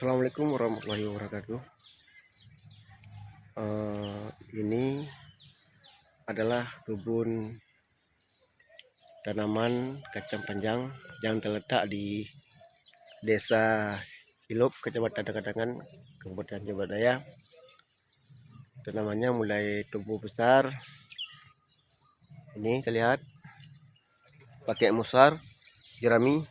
Assalamualaikum warahmatullahi wabarakatuh. Ini adalah kebun tanaman kacang panjang yang terletak di Desa Silup, Kecamatan Kadangan, Kabupatan Jawa Daya. Tanamannya mulai tumbuh besar. Ini kita lihat pakai musar jerami.